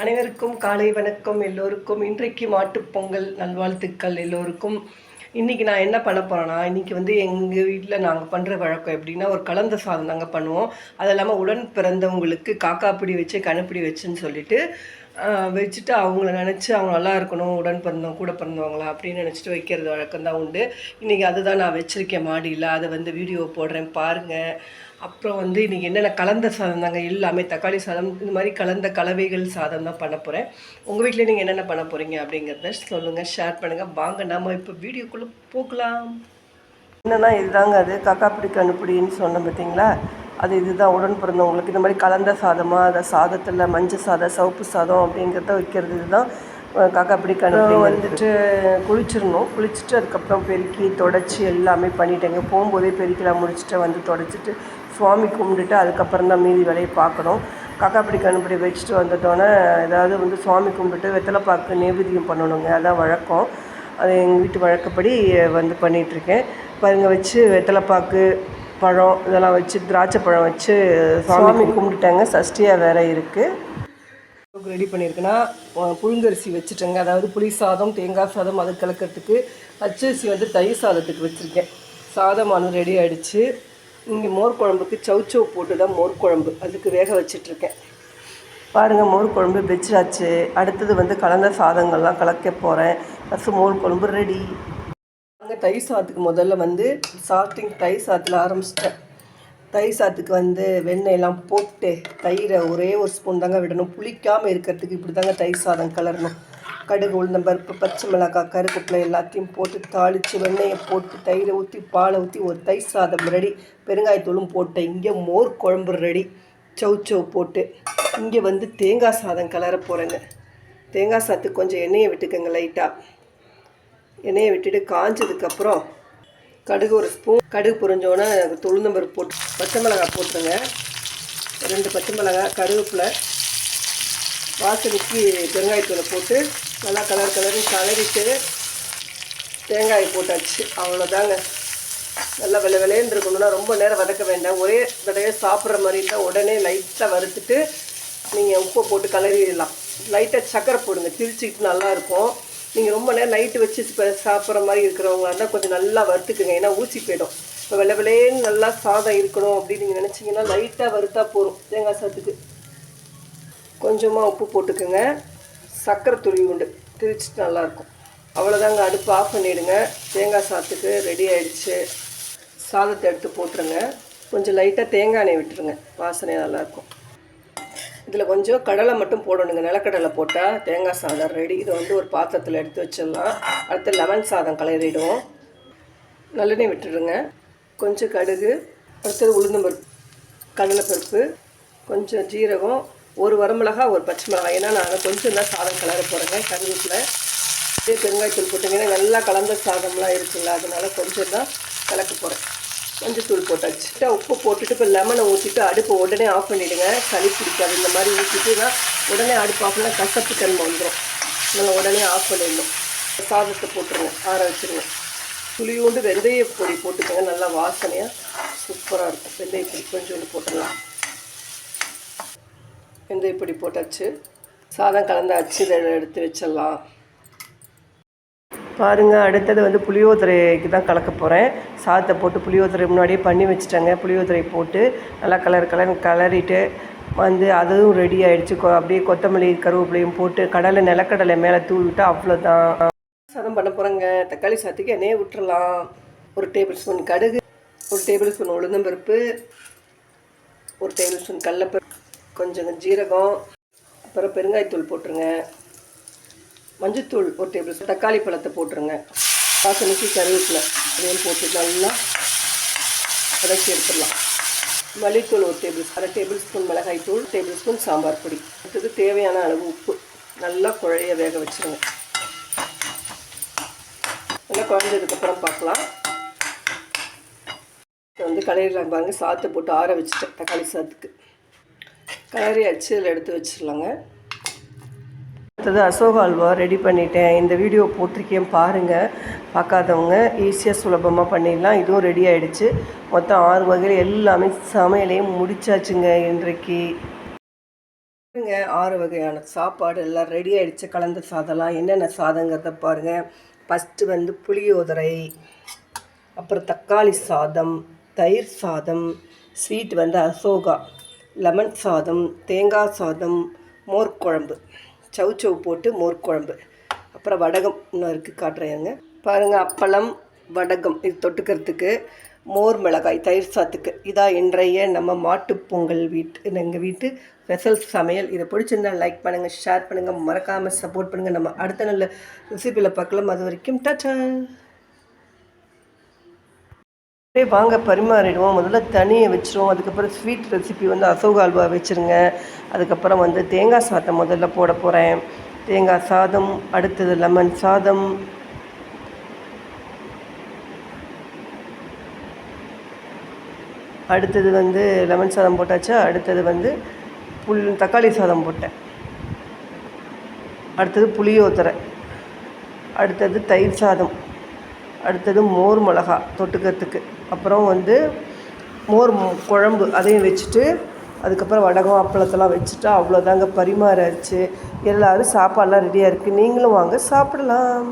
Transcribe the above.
அனைவருக்கும் காலை வணக்கம். எல்லோருக்கும் இன்றைக்கு மாட்டுப்பொங்கல் நல்வாழ்த்துக்கள் எல்லோருக்கும். இன்றைக்கி நான் என்ன பண்ண போகிறேன்னா, இன்றைக்கி எங்கள் வீட்டில் நாங்கள் பண்ணுற வழக்கம் எப்படின்னா, ஒரு கலந்த சாதம் நாங்கள் பண்ணுவோம். அது இல்லாமல் உடன் பிறந்தவங்களுக்கு காக்காப்பிடி வச்சு கணுப்பிடி வச்சுன்னு சொல்லிட்டு வச்சுட்டு அவங்கள நினச்சி அவங்க நல்லா இருக்கணும், உடன் பிறந்தவங்க கூட பிறந்தவங்களா அப்படின்னு நினச்சிட்டு வைக்கிறது வழக்கம் தான் உண்டு. இன்றைக்கி அதுதான் நான் வச்சுருக்கேன் மாடியில். அதை வீடியோ போடுறேன் பாருங்கள். அப்புறம் இன்றைக்கி என்னென்ன கலந்த சாதம் தாங்க, எல்லாமே தக்காளி சாதம் இந்த மாதிரி கலந்த கலவைகள் சாதம் தான் பண்ண போகிறேன். உங்கள் வீட்டில் நீங்கள் என்னென்ன பண்ண போகிறீங்க அப்படிங்கிறத சொல்லுங்கள், ஷேர் பண்ணுங்கள். வாங்க நம்ம இப்போ வீடியோக்குள்ளே போகலாம். என்னென்னா இதுதாங்க, அது காக்காப்பிடி கணுப்பிடின்னு சொன்னேன் பார்த்தீங்களா, அது இதுதான் உடன் பிறந்தவங்களுக்கு இந்த மாதிரி கலந்த சாதமாக, அதை சாதத்தில் மஞ்சள் சாதம் சிவப்பு சாதம் அப்படிங்கிறத வைக்கிறது. இதுதான் காக்காப்பிடி கணுப்பிடி. குளிச்சிடணும். குளிச்சுட்டு அதுக்கப்புறம் பெருக்கி தொடச்சி எல்லாமே பண்ணிட்டேங்க. போகும்போதே பெருக்கிலாம் முடிச்சுட்டு தொடச்சிட்டு சுவாமி கும்பிட்டுட்டு அதுக்கப்புறம் தான் மீதி வேலையை பார்க்கணும். காக்காப்பிடி கணுப்பிடி வச்சுட்டு வந்துட்டோன்னே ஏதாவது சுவாமி கும்பிட்டுட்டு வெத்தலைப்பாக்கு நைவேத்தியம் பண்ணணுங்க. அதான் வழக்கம். அது எங்கள் வீட்டு வழக்கப்படி பண்ணிகிட்ருக்கேன். பாருங்க, வச்சு வெத்தலைப்பாக்கு பழம் இதெல்லாம் வச்சு திராட்சை பழம் வச்சு சுவாமி கும்பிட்டுட்டாங்க. சஷ்டியாக வேறு இருக்குது. ரெடி பண்ணியிருக்குன்னா புழுங்கரிசி வச்சுட்டேங்க. அதாவது புளி சாதம், தேங்காய் சாதம் அது கலக்கிறதுக்கு. பச்சரிசி தயிர் சாதத்துக்கு வச்சுருக்கேன். சாதமானு ரெடி ஆகிடுச்சு. இங்கே மோர் குழம்புக்கு சவுச்சவு போட்டு தான் மோர் குழம்பு அதுக்கு வேக வச்சிட்ருக்கேன். பாருங்கள், மோர் குழம்பு வச்சாச்சு. அடுத்தது கலந்த சாதங்கள்லாம் கலக்க போகிறேன். ஃபஸ்ட்டு மோர் குழம்பு ரெடி. அங்கே தயிர் சாதத்துக்கு முதல்ல தயிர் சாதத்தில் ஆரம்பிச்சிட்டேன். தயிர் சாதத்துக்கு வெண்ணெயெல்லாம் போட்டு தயிரை ஒரே ஒரு ஸ்பூன் தாங்க விடணும். புளிக்காமல் இருக்கிறதுக்கு இப்படி தாங்க தயிர் சாதம் கலரணும். கடுகு, உளுந்தம்பருப்பு, பச்சை மிளகாய், கருவேப்பிலை எல்லாத்தையும் போட்டு தாளித்து வெண்ணெயை போட்டு தயிரை ஊற்றி பாலை ஊற்றி ஒரு தயிர் சாதம் ரெடி. பெருங்காயத்தூளும் போட்டேன். இங்கே மோர் குழம்பு ரெடி. சவுச்சவு போட்டு இங்கே தேங்காய் சாதம் கலர போகிறேங்க. தேங்காய் சாதத்துக்கு கொஞ்சம் எண்ணெயை விட்டுக்கோங்க. லைட்டாக எண்ணெயை விட்டுட்டு காஞ்சதுக்கப்புறம் கடுகு ஒரு ஸ்பூன், கடுகு பொரிஞ்சோன்னே உளுந்தம்பருப்பு போட்டு பச்சை மிளகாய் போட்டுருங்க. 2 பச்சை மிளகாய், கருவேப்பிலை, வாசனைக்கு பெருங்காயத்தூளை போட்டு நல்லா கலரிட்டு தேங்காய் போட்டாச்சு. அவ்வளோதாங்க. நல்லா விளையன்னு இருக்கணும்னா ரொம்ப நேரம் வதக்க வேண்டாம். ஒரே தடவை சாப்பிட்ற மாதிரி இருந்தால் உடனே லைட்டாக வறுத்துட்டு நீங்கள் உப்பை போட்டு கலரிடலாம். லைட்டாக சக்கரை போடுங்க, திரிச்சிக்கிட்டு நல்லாயிருக்கும். நீங்கள் ரொம்ப நேரம் லைட்டு வச்சு சாப்பிட்ற மாதிரி இருக்கிறவங்க இருந்தால் கொஞ்சம் நல்லா வறுத்துக்குங்க, ஏன்னா ஊசி போயிடும். இப்போ விளையன்னு நல்லா சாதம் இருக்கணும் அப்படின்னு நீங்கள் நினச்சிங்கன்னா லைட்டாக வறுத்தா போதும். தேங்காய் சாதத்துக்கு கொஞ்சமாக உப்பு போட்டுக்குங்க. சர்க்கரை துருவி உண்டு, திரிச்சிட்டு நல்லாயிருக்கும். அவ்வளோதாங்க. அடுப்பு ஆஃப் பண்ணிவிடுங்க. தேங்காய் சாதத்துக்கு ரெடி ஆகிடுச்சு. சாதத்தை எடுத்து போட்டுருங்க. கொஞ்சம் லைட்டாக தேங்காய் எண்ணெய் விட்டுருங்க, வாசனை நல்லாயிருக்கும். இதில் கொஞ்சம் கடலை மட்டும் போடணுங்க. நிலக்கடலை போட்டால் தேங்காய் சாதம் ரெடி. இதை ஒரு பாத்திரத்தில் எடுத்து வச்சிடலாம். அடுத்து லெமன் சாதம் கலரிடுவோம். நல்லெண்ணெய் விட்டுருங்க. கொஞ்சம் கடுகு, அடுத்தது உளுந்தம்பருப்பு, கடலைப்பருப்பு, கொஞ்சம் ஜீரகம், ஒரு வரமிளகா, ஒரு பச்சை மிளகாய். ஏன்னா நான் கொஞ்சம் தான் சாதம் கலர போகிறேங்க. கருவேப்பிலை, இதே பெருங்காயத்தூள் போட்டிங்கன்னா நல்லா கலந்த சாதம்லாம் இருக்குல்ல, அதனால் கொஞ்சம் தான் கலக்க போகிறேன். கொஞ்சம் தூள் போட்டாச்சு. உப்பு போட்டுட்டு இப்போ லெமனை ஊற்றிட்டு அடுப்பை உடனே ஆஃப் பண்ணிவிடுங்க. சளி பிடிக்காது. இந்த மாதிரி ஊற்றிட்டுனா உடனே அடுப்பு ஆஃப் பண்ணால் கசப்பு தன்மை வந்துடும். நம்ம உடனே ஆஃப் பண்ணிடணும். சாதத்தை போட்டுருங்க, ஆற வச்சுருங்க. புளியோண்டு வெந்தய பொடி போட்டுக்கோங்க, நல்லா வாசனையாக சூப்பராக இருக்கும். வெந்தய பொடி கொஞ்சோண்டு போட்டுடலாம். வெந்தயப்பொடி போட்டாச்சு. சாதம் கலந்தாச்சு. இதை எடுத்து வச்சிடலாம். பாருங்கள், அடுத்தது புளியோதரைக்கு தான் கலக்க போகிறேன். சாதத்தை போட்டு புளியோதரை முன்னாடியே பண்ணி வச்சுட்டேங்க. புளியோதரை போட்டு நல்லா கலரிட்டு அதுவும் ரெடி ஆகிடுச்சு. அப்படியே கொத்தமல்லி கருவேப்பிலையும் போட்டு நிலக்கடலை மேலே தூவிட்டு அவ்வளோதான். சாதம் பண்ண போகிறேங்க. தக்காளி சாதத்துக்கு எண்ணெயை விட்டுறலாம். 1 டேபிள் ஸ்பூன் கடுகு, 1 டேபிள் ஸ்பூன் உளுந்தம்பருப்பு, 1 டேபிள் ஸ்பூன் கடலைப்பருப்பு, கொஞ்சம் ஜீரகம், அப்புறம் பெருங்காயத்தூள் போட்டுருங்க. மஞ்சத்தூள் 1 டேபிள் ஸ்பூன், தக்காளி பழத்தை போட்டுருங்க. வாசனைக்கு கருவேப்பிலை அதையும் போட்டு நல்லா வதக்கி எடுத்துடலாம். மல்லித்தூள் 1 டேபிள் ஸ்பூன், 1/2 டேபிள் ஸ்பூன் மிளகாய்த்தூள், 1 டேபிள் ஸ்பூன் சாம்பார் பொடி. அடுத்தது தேவையான அளவு உப்பு. நல்லா குழைய வேக வச்சுருங்க. நல்லா குழஞ்சதுக்கப்புறம் பார்க்கலாம். கலரிலாம் பாருங்கள். சாதத்தை போட்டு ஆற வச்சுட்டேன். தக்காளி சாதத்துக்கு கலரி அச்சு இதில் எடுத்து வச்சிடலாங்க. அடுத்தது அசோகா அல்வா ரெடி பண்ணிட்டேன். இந்த வீடியோ போட்டிருக்கேன் பாருங்கள். பார்க்காதவங்க ஈஸியாக சுலபமாக பண்ணிடலாம். இதுவும் ரெடி ஆகிடுச்சு. மொத்தம் 6 வகையில் எல்லாமே சமையலையும் முடிச்சாச்சுங்க இன்றைக்கு. பாருங்க 6 வகையான சாப்பாடு எல்லாம் ரெடி ஆகிடுச்சு. கலந்த சாதம்லாம் என்னென்ன சாதங்கிறத பாருங்கள். ஃபஸ்ட்டு வந்து புளியோதரை, அப்புறம் தக்காளி சாதம், தயிர் சாதம், ஸ்வீட் வந்து அசோகா, லெமன் சாதம், தேங்காய் சாதம், மோர் குழம்பு, சவுச்சவு போட்டு மோர் குழம்பு, அப்புறம் வடகம் இன்னும் இருக்குது காட்டுறேங்க. பாருங்கள், அப்பளம், வடகம் இது தொட்டுக்கிறதுக்கு, மோர் மிளகாய் தயிர் சாத்துக்கு. இதான் இன்றைய நம்ம மாட்டுப்பொங்கல் எங்கள் வீட்டு ஸ்பெஷல் சமையல். இதை பிடிச்சிருந்தால் லைக் பண்ணுங்கள், ஷேர் பண்ணுங்கள், மறக்காமல் சப்போர்ட் பண்ணுங்கள். நம்ம அடுத்த நல்ல ரெசிபியில் பார்க்கலாம். அது வரைக்கும் டாட்டா. வாங்க பரிமாறிடுவோம். முதல்ல தனியை வச்சுருவோம். அதுக்கப்புறம் ஸ்வீட் ரெசிபி வந்து அசோகா அல்வா வச்சுருங்க. அதுக்கப்புறம் வந்து தேங்காய் சாதம் முதல்ல போட போகிறேன். தேங்காய் சாதம், அடுத்தது லெமன் சாதம், அடுத்தது வந்து லெமன் சாதம் போட்டாச்சா. அடுத்தது வந்து தக்காளி சாதம் போட்டேன். அடுத்தது புளியோதரை, அடுத்தது தயிர் சாதம், அடுத்தது மோர் மிளகா தொட்டுக்கிறதுக்கு, அப்புறம் வந்து மோர் குழம்பு அதையும் வச்சுட்டு, அதுக்கப்புறம் வடகம் அப்பளத்தெல்லாம் வச்சுட்டா அவ்வளோதாங்க, பரிமாறாச்சு. எல்லோரும் சாப்பாடெலாம் ரெடியாக இருக்குது. நீங்களும் வாங்க சாப்பிடலாம்.